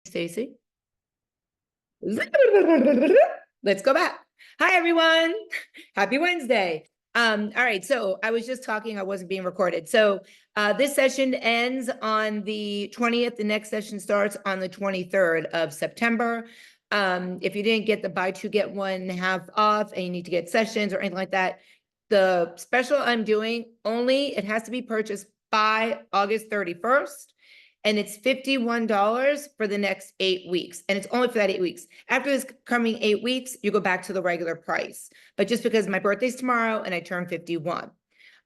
Stacy. Let's go back. Hi, everyone. Happy Wednesday. All right, so I was just talking, I wasn't being recorded. So this session ends on the 20th. The next session starts on the 23rd of September. If you didn't get the buy two, get one half off and you need to get sessions or anything like that, the special I'm doing only, it has to be purchased by August 31st. And it's $51 for the next 8 weeks. And it's only for that 8 weeks. After this coming 8 weeks, you go back to the regular price. But just because my birthday's tomorrow and I turn 51.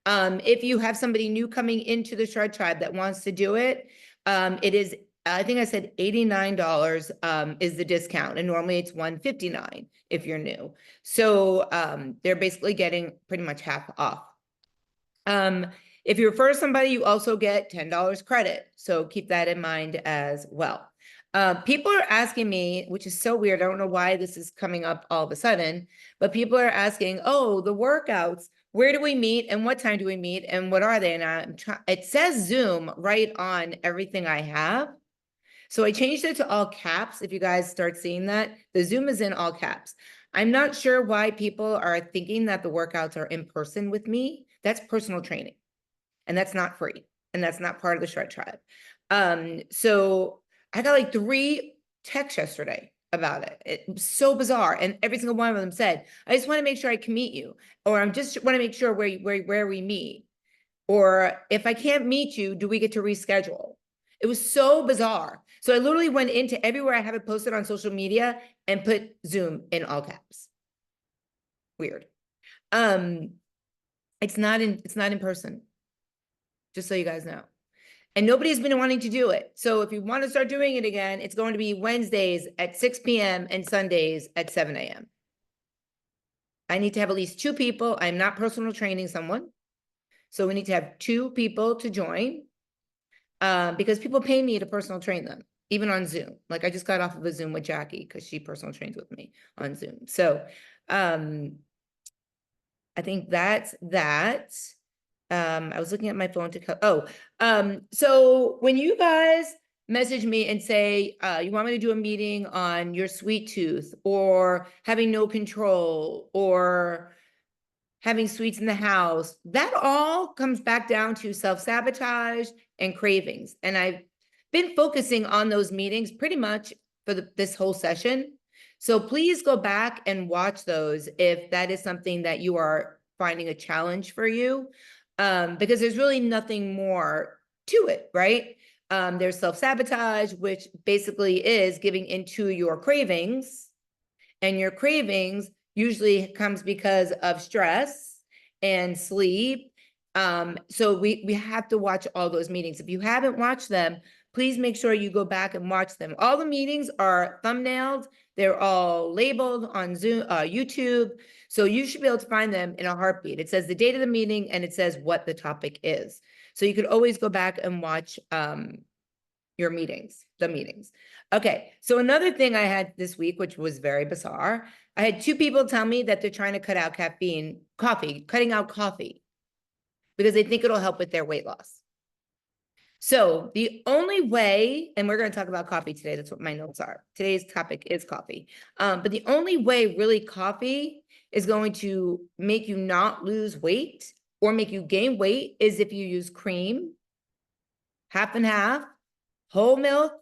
If you have somebody new coming into the Shred Tribe that wants to do it, it is, I think I said $89 is the discount. And normally it's $159 if you're new. So they're basically getting pretty much half off. If you refer somebody, you also get $10 credit. So keep that in mind as well. People are asking me, which is so weird. I don't know why this is coming up all of a sudden, but people are asking, oh, the workouts, where do we meet and what time do we meet and what are they? And it says Zoom right on everything I have. So I changed it to all caps. If you guys start seeing that, the Zoom is in all caps. I'm not sure why people are thinking that the workouts are in person with me. That's personal training. And that's not free. And that's not part of the Shred Tribe. So I got like 3 texts yesterday about it. It was so bizarre. And every single one of them said, I just want to make sure I can meet you. Or I just want to make sure where we meet. Or if I can't meet you, do we get to reschedule? It was so bizarre. So I literally went into everywhere I have it posted on social media and put Zoom in all caps. Weird. It's not in person. Just so you guys know. And nobody's been wanting to do it. So if you want to start doing it again, it's going to be Wednesdays at 6 p.m. and Sundays at 7 a.m. I need to have at least 2 people. I'm not personal training someone. So we need to have 2 people to join because people pay me to personal train them, even on Zoom. Like I just got off of a Zoom with Jackie because she personal trains with me on Zoom. So I think that's that. I was looking at my phone so when you guys message me and say, you want me to do a meeting on your sweet tooth or having no control or having sweets in the house, that all comes back down to self-sabotage and cravings. And I've been focusing on those meetings pretty much for this whole session. So please go back and watch those if that is something that you are finding a challenge for you. Because there's really nothing more to it, right? There's self-sabotage, which basically is giving into your cravings. And your cravings usually comes because of stress and sleep. So we have to watch all those meetings. If you haven't watched them, please make sure you go back and watch them. All the meetings are thumbnailed. They're all labeled on Zoom, YouTube. So you should be able to find them in a heartbeat. It says the date of the meeting and it says what the topic is. So you could always go back and watch your meetings, the meetings. Okay, so another thing I had this week, which was very bizarre, I had 2 people tell me that they're trying to cut out cutting out coffee because they think it'll help with their weight loss. So the only way, and we're going to talk about coffee today, that's what my notes are. Today's topic is coffee. But the only way really coffee is going to make you not lose weight or make you gain weight is if you use cream, half and half, whole milk,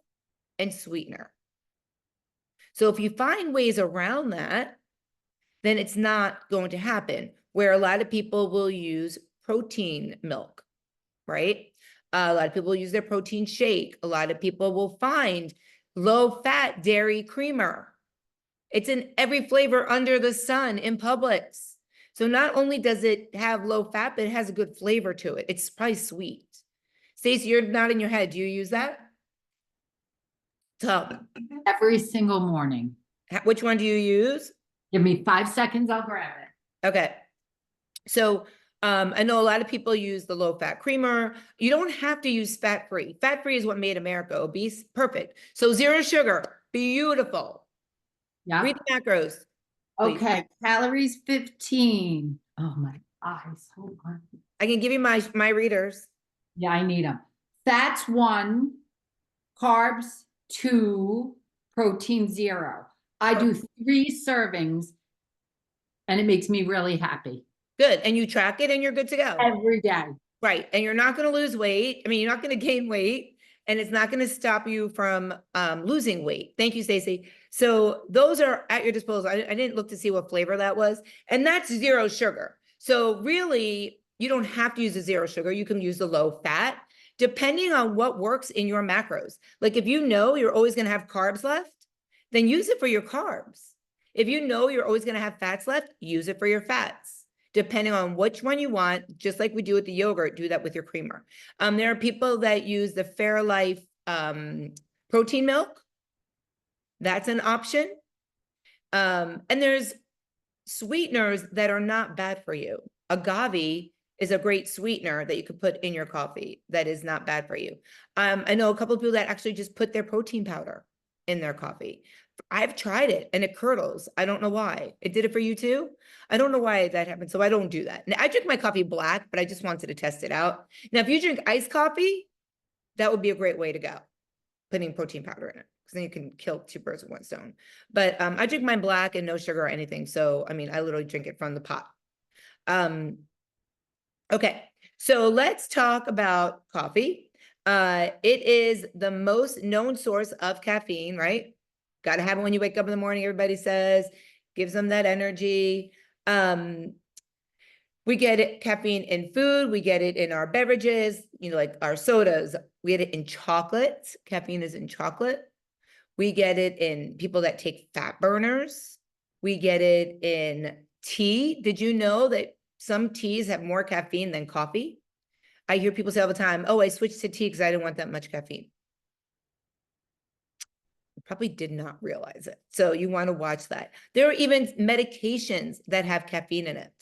and sweetener. So if you find ways around that, then it's not going to happen. Where a lot of people will use protein milk, right? A lot of people use their protein shake. A lot of people will find low-fat dairy creamer. It's in every flavor under the sun in Publix. So not only does it have low fat, but it has a good flavor to it. It's probably sweet. Stacey, you're nodding your head. Do you use that? So every single morning. Which one do you use? Give me 5 seconds, I'll grab it. Okay. So I know a lot of people use the low-fat creamer. You don't have to use fat-free. Fat-free is what made America obese. Perfect. So 0 sugar. Beautiful. Yeah. Read the macros. Please. Okay. Calories 15. Oh, my eyes. Hold on. I can give you my readers. Yeah, I need them. Fats 1. Carbs 2 protein zero. I do 3 servings and it makes me really happy Good. And you track it and you're good to go. every day. Right. And you're not going to lose weight. I mean, you're not going to gain weight and it's not going to stop you from losing weight. Thank you, Stacey. So those are at your disposal. I didn't look to see what flavor that was. And that's 0 sugar. So really, you don't have to use the 0 sugar. You can use the low fat, depending on what works in your macros. Like if you know you're always going to have carbs left, then use it for your carbs. If you know you're always going to have fats left, use it for your fats. Depending on which one you want, just like we do with the yogurt, do that with your creamer. There are people that use the Fairlife protein milk. That's an option. And there's sweeteners that are not bad for you. Agave is a great sweetener that you could put in your coffee that is not bad for you. I know a couple of people that actually just put their protein powder in their coffee. I've tried it and it curdles. I don't know why. It did it for you too? I don't know why that happened. So I don't do that. Now, I drink my coffee black, but I just wanted to test it out. Now, if you drink iced coffee, that would be a great way to go, putting protein powder in it, because then you can kill 2 birds with 1 stone. But I drink mine black and no sugar or anything. So, I mean, I literally drink it from the pot. Okay, so let's talk about coffee. It is the most known source of caffeine, right? Got to have it when you wake up in the morning, everybody says, gives them that energy. We get it, caffeine in food, we get it in our beverages, you know, like our sodas, we get it in chocolate. Caffeine is in chocolate. We get it in people that take fat burners. We get it in tea. Did you know that some teas have more caffeine than coffee? I hear people say all the time, oh, I switched to tea because I didn't want that much caffeine. Probably did not realize it. So you want to watch that. There are even medications that have caffeine in it.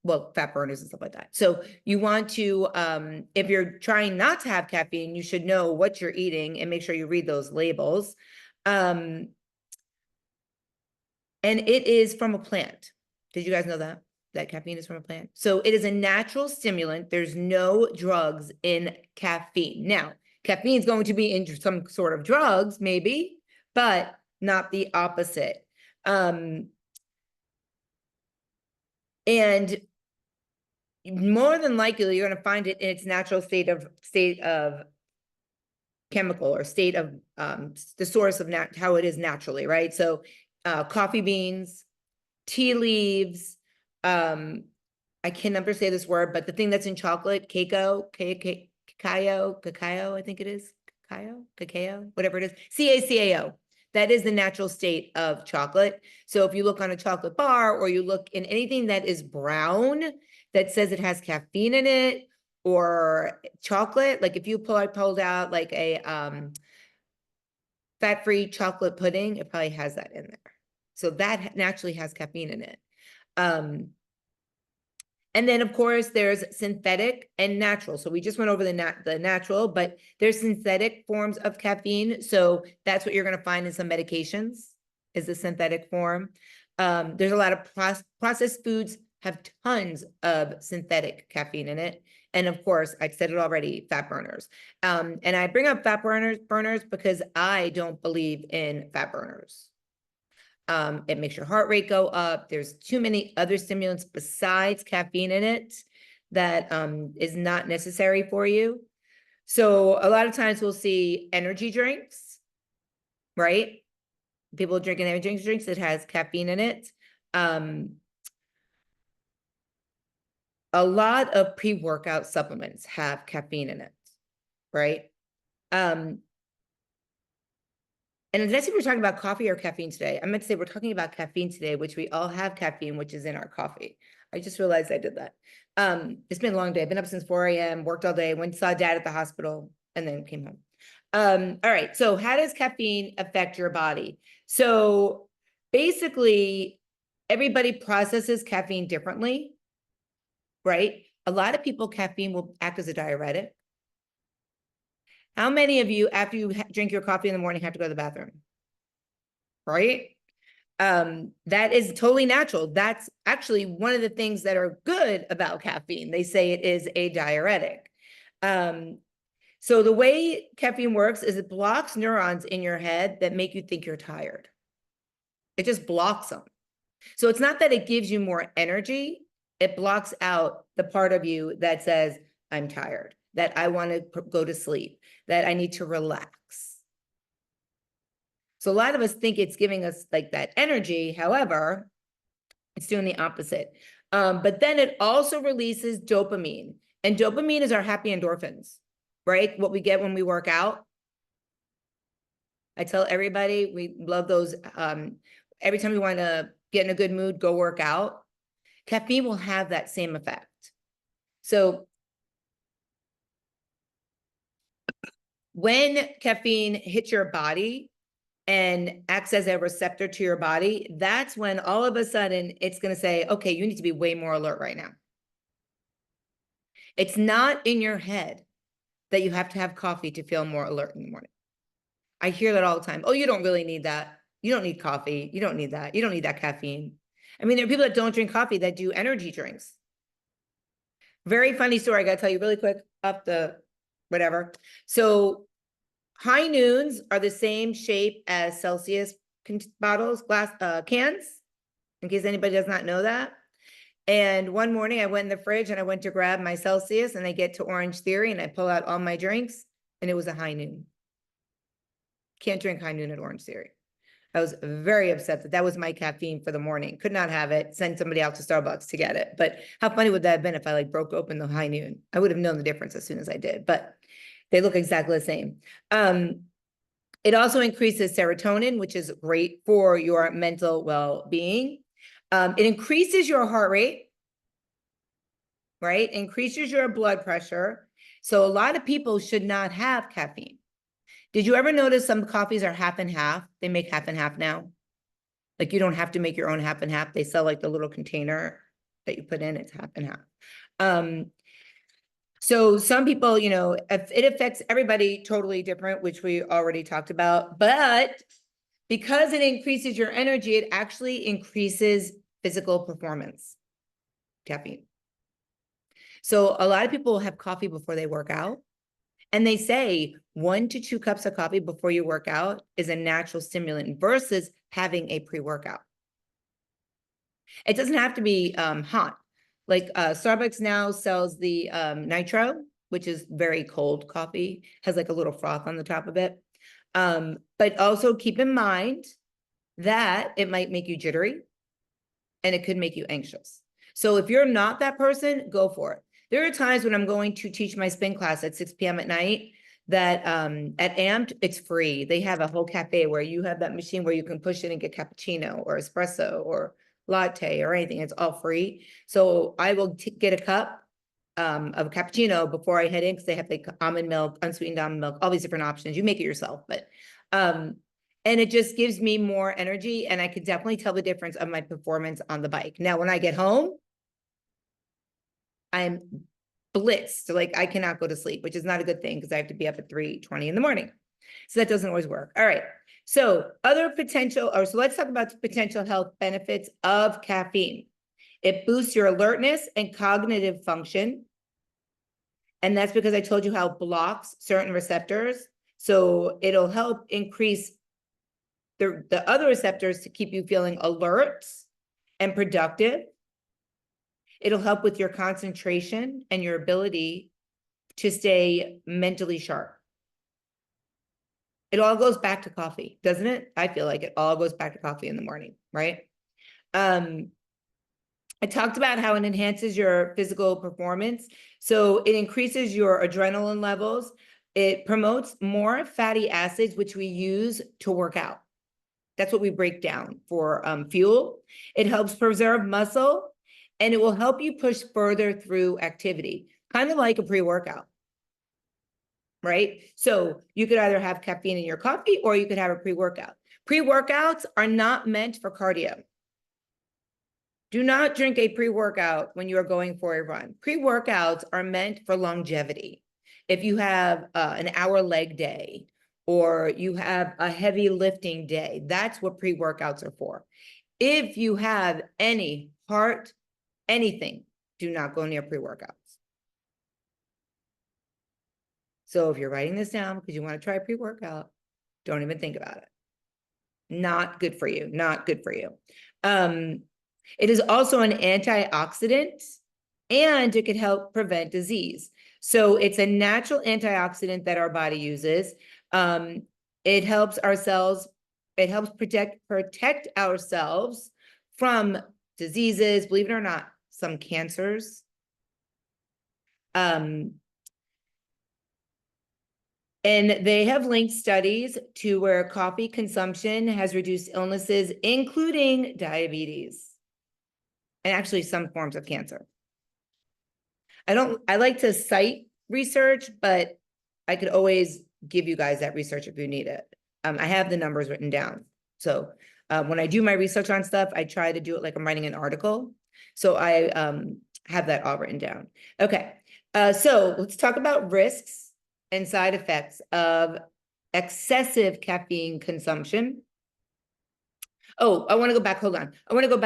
Well, fat burners and stuff like that. So you want to, if you're trying not to have caffeine, you should know what you're eating and make sure you read those labels. And it is from a plant. Did you guys know that? That caffeine is from a plant? So it is a natural stimulant. There's no drugs in caffeine. Now, caffeine is going to be in some sort of drugs, maybe, but not the opposite. And more than likely, you're going to find it in its natural state of chemical or state of the source of how it is naturally, right? So coffee beans, tea leaves, I can never say this word, but the thing that's in chocolate, cacao, I think it is, cacao, whatever it is, CACAO. That is the natural state of chocolate. So if you look on a chocolate bar or you look in anything that is brown that says it has caffeine in it or chocolate, like if you pulled out like a fat-free chocolate pudding, it probably has that in there. So that naturally has caffeine in it. And then, of course, there's synthetic and natural. So we just went over the natural, but there's synthetic forms of caffeine. So that's what you're going to find in some medications is the synthetic form. There's a lot of processed foods have tons of synthetic caffeine in it. And of course, I said it already, fat burners. And I bring up fat burners because I don't believe in fat burners. It makes your heart rate go up. There's too many other stimulants besides caffeine in it that is not necessary for you. So a lot of times we'll see energy drinks, right? People drinking energy drinks that has caffeine in it. A lot of pre-workout supplements have caffeine in it, right? And let's say we're talking about coffee or caffeine today. I meant to say we're talking about caffeine today, which we all have caffeine, which is in our coffee. I just realized I did that. It's been a long day. I've been up since 4 a.m., worked all day, went and saw dad at the hospital, and then came home. All right, so how does caffeine affect your body? So basically, everybody processes caffeine differently, right? A lot of people, caffeine will act as a diuretic. How many of you, after you drink your coffee in the morning, have to go to the bathroom? Right? That is totally natural. That's actually one of the things that are good about caffeine. They say it is a diuretic. So the way caffeine works is it blocks neurons in your head that make you think you're tired. It just blocks them. So it's not that it gives you more energy, it blocks out the part of you that says, I'm tired, that I want to go to sleep, that I need to relax. So a lot of us think it's giving us like that energy. However, it's doing the opposite. But then it also releases dopamine, and dopamine is our happy endorphins, right? What we get when we work out. I tell everybody we love those. Every time we want to get in a good mood, go work out. Caffeine will have that same effect. So when caffeine hits your body and acts as a receptor to your body, that's when all of a sudden it's going to say, okay, you need to be way more alert right now. It's not in your head that you have to have coffee to feel more alert in the morning. I hear that all the time. Oh, you don't really need that. You don't need coffee. You don't need that. You don't need that caffeine. I mean, there are people that don't drink coffee that do energy drinks. Very funny story. I got to tell you really quick up the whatever. So high noons are the same shape as Celsius bottles, glass cans, in case anybody does not know that. And one morning I went in the fridge and I went to grab my Celsius and I get to Orange Theory and I pull out all my drinks and it was a high noon. Can't drink high noon at Orange Theory. I was very upset that was my caffeine for the morning. Could not have it. Send somebody out to Starbucks to get it. But how funny would that have been if I like broke open the high noon? I would have known the difference as soon as I did, but they look exactly the same. It also increases serotonin, which is great for your mental well-being. It increases your heart rate, right? Increases your blood pressure. So a lot of people should not have caffeine. Did you ever notice some coffees are half and half? They make half and half now. Like you don't have to make your own half and half. They sell like the little container that you put in, it's half and half. So some people, you know, it affects everybody totally different, which we already talked about, but because it increases your energy, it actually increases physical performance, caffeine. So a lot of people have coffee before they work out. And they say 1 to 2 cups of coffee before you work out is a natural stimulant versus having a pre-workout. It doesn't have to be hot. Like Starbucks now sells the nitro, which is very cold coffee, has like a little froth on the top of it. But also keep in mind that it might make you jittery and it could make you anxious. So if you're not that person, go for it. There are times when I'm going to teach my spin class at 6 p.m. at night that at Amped, it's free. They have a whole cafe where you have that machine where you can push it and get cappuccino or espresso or latte or anything. It's all free. So I will get a cup of cappuccino before I head in because they have like almond milk, unsweetened almond milk, all these different options. You make it yourself, but and it just gives me more energy and I could definitely tell the difference of my performance on the bike. Now, when I get home, I'm blitzed, like I cannot go to sleep, which is not a good thing because I have to be up at 3:20 in the morning. So that doesn't always work. All right. So so let's talk about the potential health benefits of caffeine. It boosts your alertness and cognitive function. And that's because I told you how it blocks certain receptors. So it'll help increase the other receptors to keep you feeling alert and productive. It'll help with your concentration and your ability to stay mentally sharp. It all goes back to coffee, doesn't it? I feel like it all goes back to coffee in the morning, right? I talked about how it enhances your physical performance. So it increases your adrenaline levels. It promotes more fatty acids, which we use to work out. That's what we break down for fuel. It helps preserve muscle. And it will help you push further through activity, kind of like a pre-workout, right? So you could either have caffeine in your coffee or you could have a pre-workout. Pre-workouts are not meant for cardio. Do not drink a pre-workout when you are going for a run. Pre-workouts are meant for longevity. If you have an hour leg day or you have a heavy lifting day, that's what pre-workouts are for. If you have any heart anything, do not go near pre-workouts. So if you're writing this down because you want to try pre-workout, don't even think about it. Not good for you, not good for you. It is also an antioxidant and it could help prevent disease. So it's a natural antioxidant that our body uses. It helps our cells, it helps protect ourselves from diseases, believe it or not, some cancers. And they have linked studies to where coffee consumption has reduced illnesses, including diabetes, and actually some forms of cancer. I like to cite research, but I could always give you guys that research if you need it. I have the numbers written down. So when I do my research on stuff, I try to do it like I'm writing an article. So I have that all written down. Okay, so let's talk about risks and side effects of excessive caffeine consumption. Oh, I want to go back. Hold on. I want to go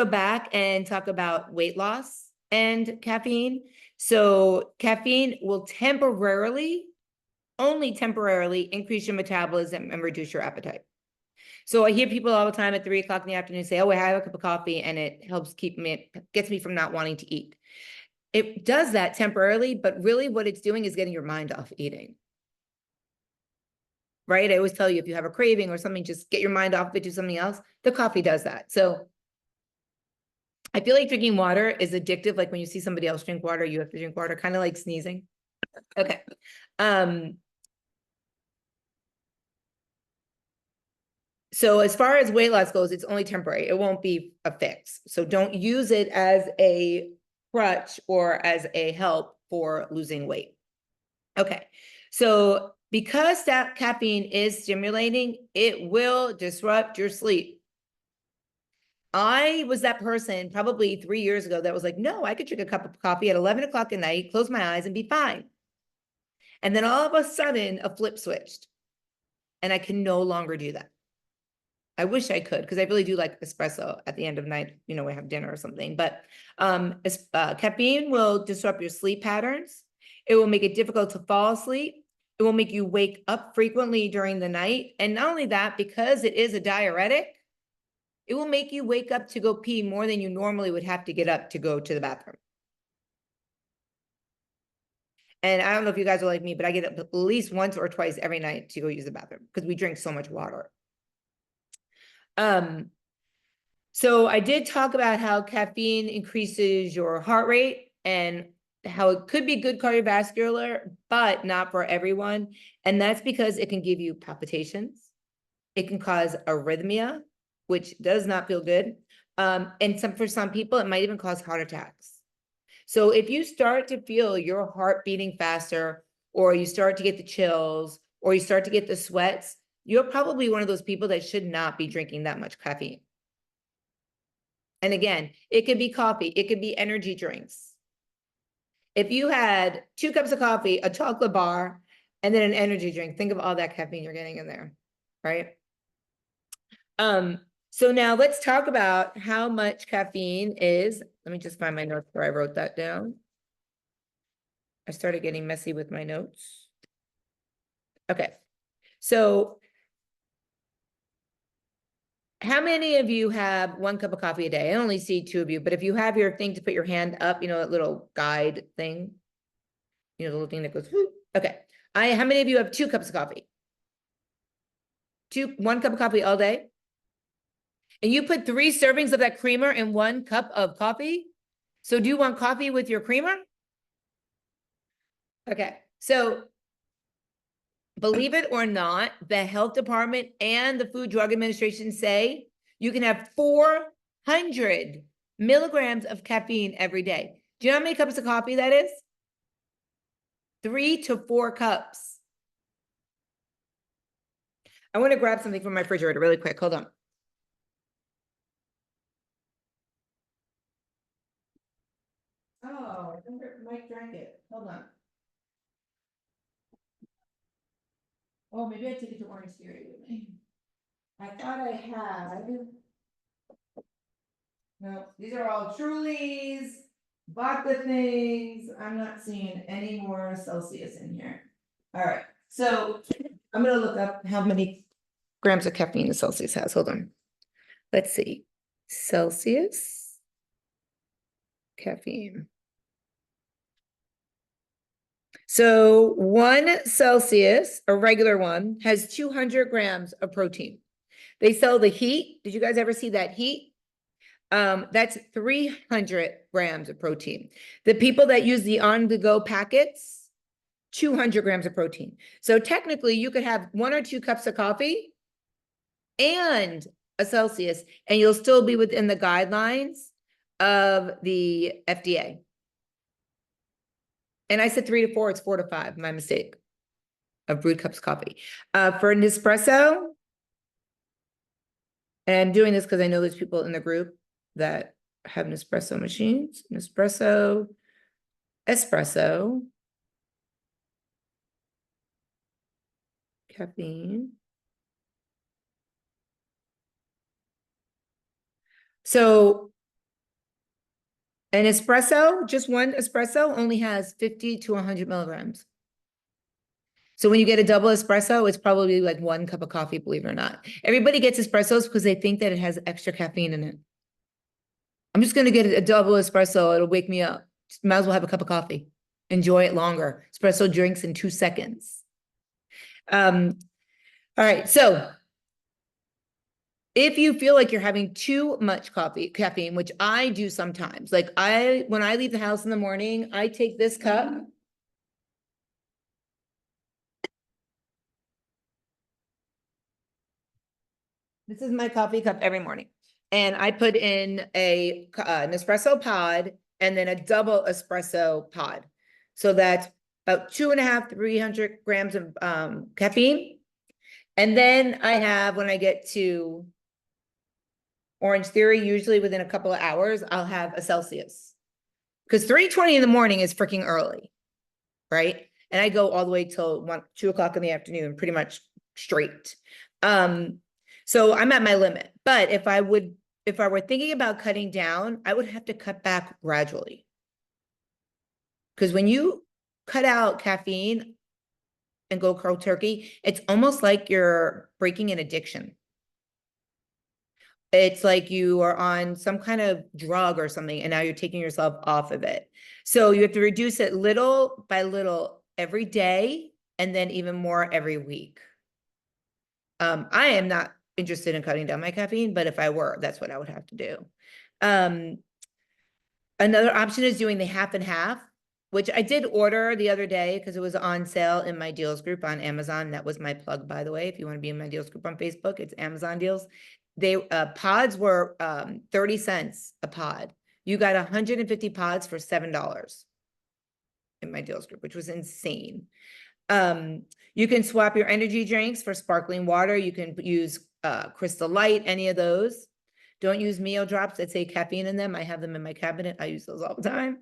back and talk about weight loss and caffeine. So caffeine will only temporarily increase your metabolism and reduce your appetite. So I hear people all the time at 3 o'clock in the afternoon say, oh, I have a cup of coffee and it helps gets me from not wanting to eat. It does that temporarily, but really what it's doing is getting your mind off eating. Right? I always tell you, if you have a craving or something, just get your mind off of it, do something else. The coffee does that. So I feel like drinking water is addictive. Like when you see somebody else drink water, you have to drink water, kind of like sneezing. Okay. So as far as weight loss goes, it's only temporary. It won't be a fix. So don't use it as a crutch or as a help for losing weight. Okay. So because that caffeine is stimulating, it will disrupt your sleep. I was that person probably 3 years ago that was like, no, I could drink a cup of coffee at 11 o'clock at night, close my eyes and be fine. And then all of a sudden a flip switched and I can no longer do that. I wish I could, because I really do like espresso at the end of night, we have dinner or something, but caffeine will disrupt your sleep patterns. It will make it difficult to fall asleep. It will make you wake up frequently during the night. And not only that, because it is a diuretic, it will make you wake up to go pee more than you normally would have to get up to go to the bathroom. And I don't know if you guys are like me, but I get up at least once or twice every night to go use the bathroom because we drink so much water. So I did talk about how caffeine increases your heart rate and how it could be good cardiovascular, but not for everyone. And that's because it can give you palpitations. It can cause arrhythmia, which does not feel good. And for some people, it might even cause heart attacks. So if you start to feel your heart beating faster, or you start to get the chills, or you start to get the sweats, you're probably one of those people that should not be drinking that much caffeine. And again, it could be coffee, it could be energy drinks. If you had 2 cups of coffee, a chocolate bar, and then an energy drink, think of all that caffeine you're getting in there, right? So now let's talk about how much caffeine is. Let me just find my notes where I wrote that down. I started getting messy with my notes. Okay, so how many of you have 1 cup of coffee a day? I only see 2 of you, but if you have your thing to put your hand up, that little guide thing, the little thing that goes, whoop. Okay. How many of you have 2 cups of coffee? 1 cup of coffee all day? And you put 3 servings of that creamer in 1 cup of coffee? So do you want coffee with your creamer? Okay. So believe it or not, the health department and the Food Drug Administration say you can have 400 milligrams of caffeine every day. Do you know how many cups of coffee that is? 3 to 4 cups. I want to grab something from my refrigerator really quick. Hold on. Oh, I think Mike drank it. Hold on. Oh, maybe I took it to Orange Theory with me. I thought I had. No, these are all Trulies, vodka things. I'm not seeing any more Celsius in here. All right, so I'm gonna look up how many grams of caffeine the Celsius has. Hold on. Let's see. Celsius. Caffeine. So 1 Celsius, a regular one, has 200 grams of protein. They sell the heat. Did you guys ever see that heat? That's 300 grams of protein. The people that use the on-the-go packets, 200 grams of protein. So technically you could have 1 or 2 cups of coffee and a Celsius, and you'll still be within the guidelines of the FDA. And I said 3 to 4, it's 4 to 5, my mistake, of brewed cups of coffee. For Nespresso, and I'm doing this because I know there's people in the group that have Nespresso machines. Nespresso, espresso, caffeine. So an espresso, just one espresso only has 50 to 100 milligrams. So when you get a double espresso, it's probably like 1 cup of coffee, believe it or not. Everybody gets espressos because they think that it has extra caffeine in it. I'm just gonna get a double espresso, it'll wake me up. Might as well have a cup of coffee. Enjoy it longer. Espresso drinks in 2 seconds. All right, so if you feel like you're having too much caffeine, which I do sometimes, like when I leave the house in the morning, I take this cup. This is my coffee cup every morning. And I put in an espresso pod and then a double espresso pod. So that's about 2.5, 300 grams of caffeine. And then I have, when I get to Orange Theory, usually within a couple of hours, I'll have a Celsius. Because 3:20 in the morning is freaking early, right? And I go all the way till 2 o'clock in the afternoon, pretty much straight. So I'm at my limit. But if I were thinking about cutting down, I would have to cut back gradually. Because when you cut out caffeine and go cold turkey, it's almost like you're breaking an addiction. It's like you are on some kind of drug or something, and now you're taking yourself off of it. So you have to reduce it little by little every day, and then even more every week. I am not interested in cutting down my caffeine, but if I were, that's what I would have to do. Another option is doing the half and half, which I did order the other day because it was on sale in my deals group on Amazon. That was my plug, by the way. If you want to be in my deals group on Facebook, it's Amazon deals. Pods were 30 cents a pod. You got 150 pods for $7 in my deals group, which was insane. You can swap your energy drinks for sparkling water. You can use Crystal Light, any of those. Don't use meal drops that say caffeine in them. I have them in my cabinet. I use those all the time.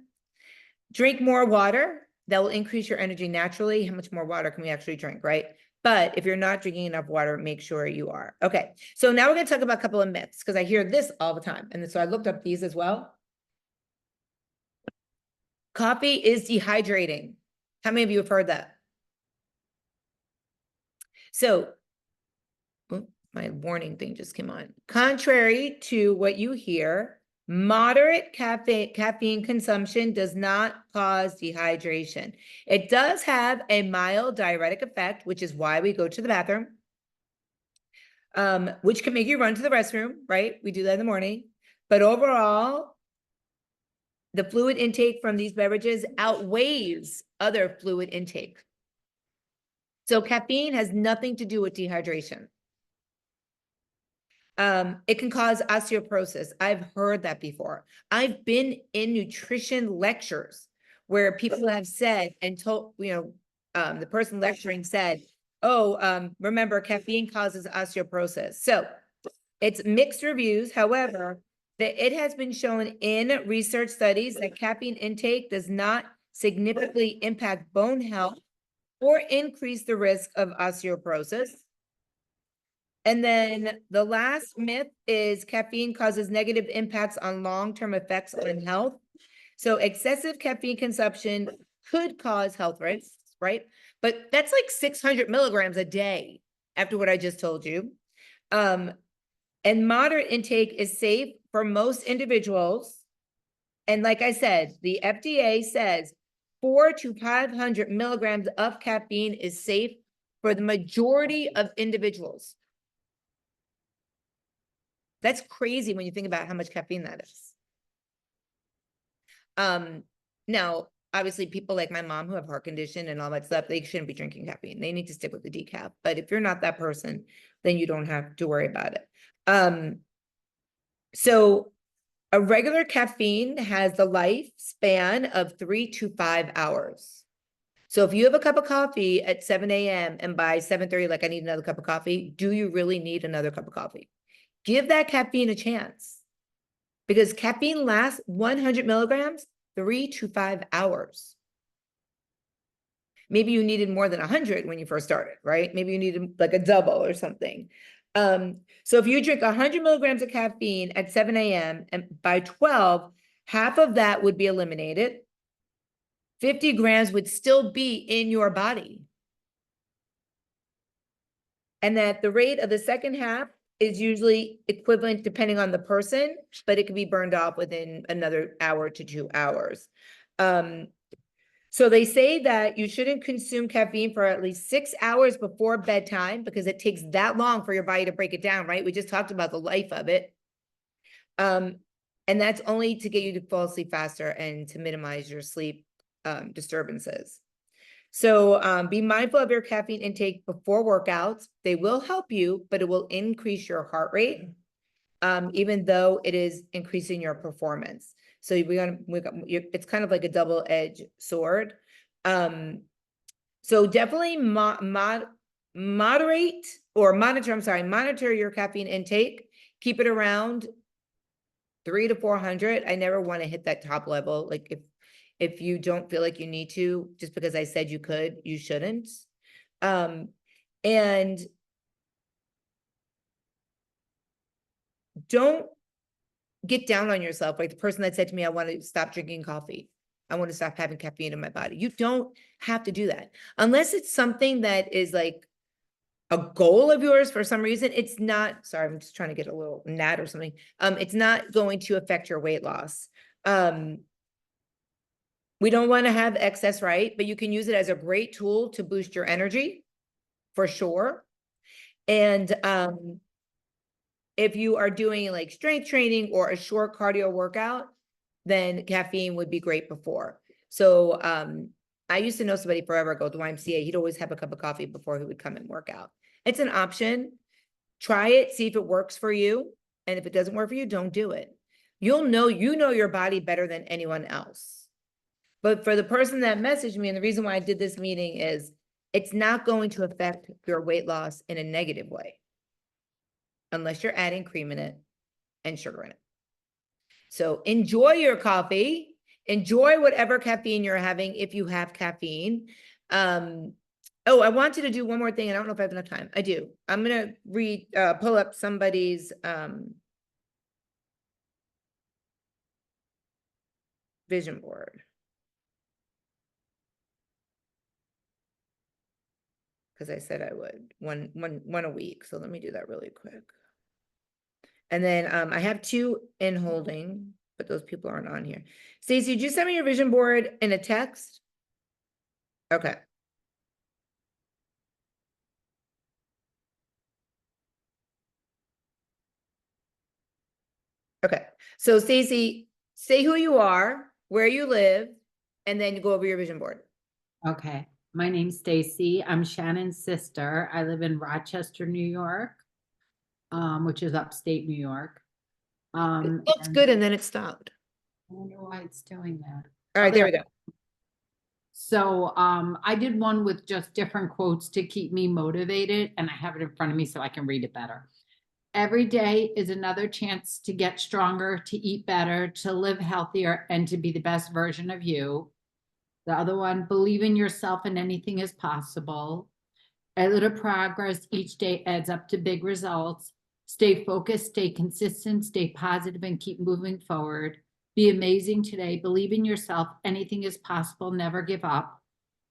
Drink more water. That will increase your energy naturally. How much more water can we actually drink, right? But if you're not drinking enough water, make sure you are. Okay, so now we're going to talk about a couple of myths because I hear this all the time. And so I looked up these as well. Coffee is dehydrating. How many of you have heard that? So my warning thing just came on. Contrary to what you hear, moderate caffeine consumption does not cause dehydration. It does have a mild diuretic effect, which is why we go to the bathroom, which can make you run to the restroom, right? We do that in the morning. But overall, the fluid intake from these beverages outweighs other fluid intake. So caffeine has nothing to do with dehydration. It can cause osteoporosis. I've heard that before. I've been in nutrition lectures where people have said and told, the person lecturing said, remember, caffeine causes osteoporosis. So it's mixed reviews. However, it has been shown in research studies that caffeine intake does not significantly impact bone health or increase the risk of osteoporosis. And then the last myth is caffeine causes negative impacts on long-term effects on health. So excessive caffeine consumption could cause health risks, right? But that's like 600 milligrams a day after what I just told you. And moderate intake is safe for most individuals. And like I said, the FDA says 400 to 500 milligrams of caffeine is safe for the majority of individuals. That's crazy when you think about how much caffeine that is. Now, obviously, people like my mom who have heart condition and all that stuff, they shouldn't be drinking caffeine. They need to stick with the decaf. But if you're not that person, then you don't have to worry about it. So a regular caffeine has the lifespan of 3 to 5 hours. So if you have a cup of coffee at 7 a.m. and by 7:30, like I need another cup of coffee, do you really need another cup of coffee? Give that caffeine a chance because caffeine lasts 100 milligrams, 3 to 5 hours. Maybe you needed more than 100 when you first started, right? Maybe you needed like a double or something. So if you drink 100 milligrams of caffeine at 7 a.m. and by 12, half of that would be eliminated. 50 grams would still be in your body. And that the rate of the second half is usually equivalent depending on the person, but it can be burned off within another hour to 2 hours. So they say that you shouldn't consume caffeine for at least 6 hours before bedtime because it takes that long for your body to break it down, right? We just talked about the life of it. And that's only to get you to fall asleep faster and to minimize your sleep disturbances. So be mindful of your caffeine intake before workouts. They will help you, but it will increase your heart rate, even though it is increasing your performance. So it's kind of like a double-edged sword. So definitely monitor your caffeine intake. Keep it around 300 to 400. I never want to hit that top level. Like if you don't feel like you need to, just because I said you could, you shouldn't. And don't get down on yourself. Like the person that said to me, I want to stop drinking coffee. I want to stop having caffeine in my body. You don't have to do that. Unless it's something that is like a goal of yours for some reason, it's not, sorry, I'm just trying to get a little gnat or something. It's not going to affect your weight loss. We don't want to have excess, right? But you can use it as a great tool to boost your energy for sure. And if you are doing like strength training or a short cardio workout, then caffeine would be great before. So I used to know somebody forever ago, the YMCA, he'd always have a cup of coffee before he would come and work out. It's an option. Try it, see if it works for you. And if it doesn't work for you, don't do it. You know your body better than anyone else. But for the person that messaged me, and the reason why I did this meeting is it's not going to affect your weight loss in a negative way unless you're adding cream in it and sugar in it. So enjoy your coffee, enjoy whatever caffeine you're having if you have caffeine. Oh, I wanted to do one more thing. I don't know if I have enough time. I do. I'm going to pull up somebody's vision board. Because I said I would one a week. So let me do that really quick. And then I have 2 in holding, but those people aren't on here. Stacey, did you send me your vision board in a text? Okay. Okay. So Stacey, say who you are, where you live, and then go over your vision board. Okay. My name's Stacy. I'm Shannon's sister. I live in Rochester, New York, which is upstate New York. It looks good, and then it stopped. I wonder why it's doing that. All right, there we go. So I did one with just different quotes to keep me motivated, and I have it in front of me so I can read it better. Every day is another chance to get stronger, to eat better, to live healthier, and to be the best version of you. The other one, believe in yourself and anything is possible. A little progress each day adds up to big results. Stay focused, stay consistent, stay positive, and keep moving forward. Be amazing today. Believe in yourself. Anything is possible. Never give up.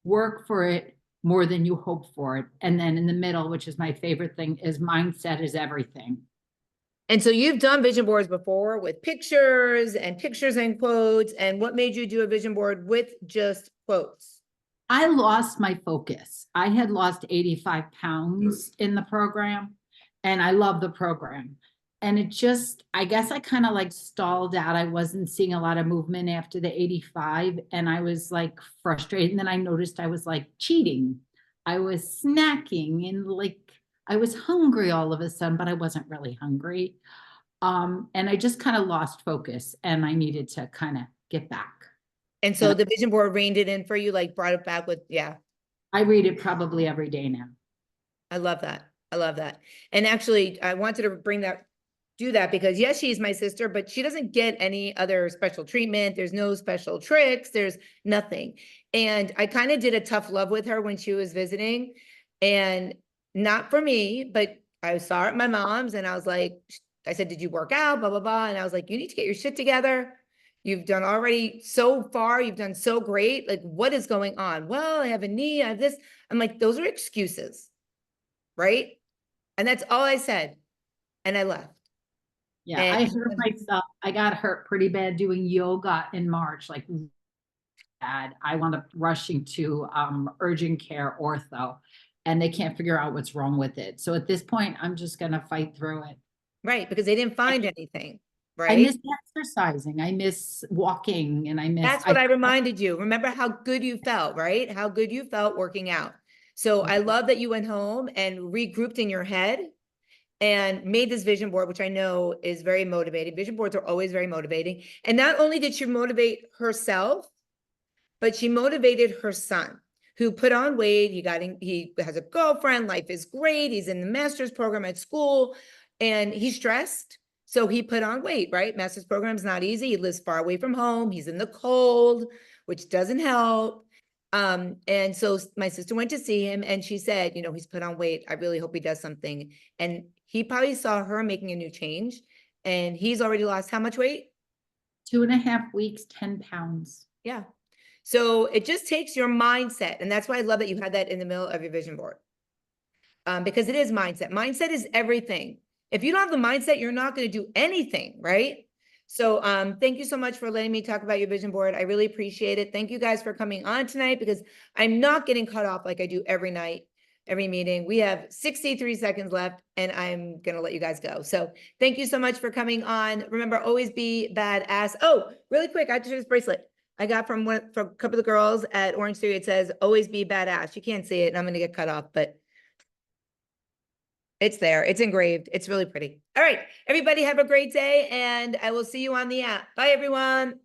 Work for it more than you hope for it. And then in the middle, which is my favorite thing, is mindset is everything. And so you've done vision boards before with pictures and quotes. And what made you do a vision board with just quotes? I lost my focus. I had lost 85 pounds in the program, and I love the program. And it just, I guess I kind of like stalled out. I wasn't seeing a lot of movement after the 85, and I was like frustrated. And then I noticed I was like cheating. I was snacking and like I was hungry all of a sudden, but I wasn't really hungry. And I just kind of lost focus and I needed to kind of get back. And so And the vision board reined it in for you, like brought it back with, yeah, I read it probably every day now. I love that. I love that. And actually, I wanted to do that because yes, she's my sister, but she doesn't get any other special treatment. There's no special tricks. There's nothing. And I kind of did a tough love with her when she was visiting, and not for me, but I saw her at my mom's and I was like, I said, did you work out? Blah, blah, blah. And I was like, you need to get your shit together. You've done already so far. You've done so great. Like, what is going on? Well, I have a knee. I have this. I'm like, those are excuses, right? And that's all I said. And I left. Yeah, And I hurt myself. I got hurt pretty bad doing yoga in March, like bad. I wound up rushing to urgent care ortho, and they can't figure out what's wrong with it. So at this point, I'm just gonna fight through it. right, because they didn't find anything, I right? miss exercising. I miss walking, and That's what I reminded you. Remember how good you felt, right? How good you felt working out. So I love that you went home and regrouped in your head and made this vision board, which I know is very motivating. Vision boards are always very motivating. And not only did she motivate herself, but she motivated her son, who put on weight. He has a girlfriend. Life is great. He's in the master's program at school, and he's stressed. So he put on weight, right? Master's program is not easy. He lives far away from home. He's in the cold, which doesn't help. And so my sister went to see him and she said, he's put on weight. I really hope he does something. And he probably saw her making a new change, and he's already lost how much weight? 2.5 weeks, 10 pounds. Yeah. So it just takes your mindset. And that's why I love that you had that in the middle of your vision board. Because it is mindset. Mindset is everything. If you don't have the mindset, you're not going to do anything, right? So thank you so much for letting me talk about your vision board. I really appreciate it. Thank you guys for coming on tonight, because I'm not getting cut off like I do every night, every meeting. We have 63 seconds left and I'm going to let you guys go. So thank you so much for coming on. Remember, always be badass. Oh, really quick, I have to show this bracelet I got from a couple of the girls at Orange Theory. It says, always be badass. You can't see it and I'm going to get cut off, but it's there. It's engraved. It's really pretty. All right, everybody have a great day and I will see you on the app. Bye, everyone.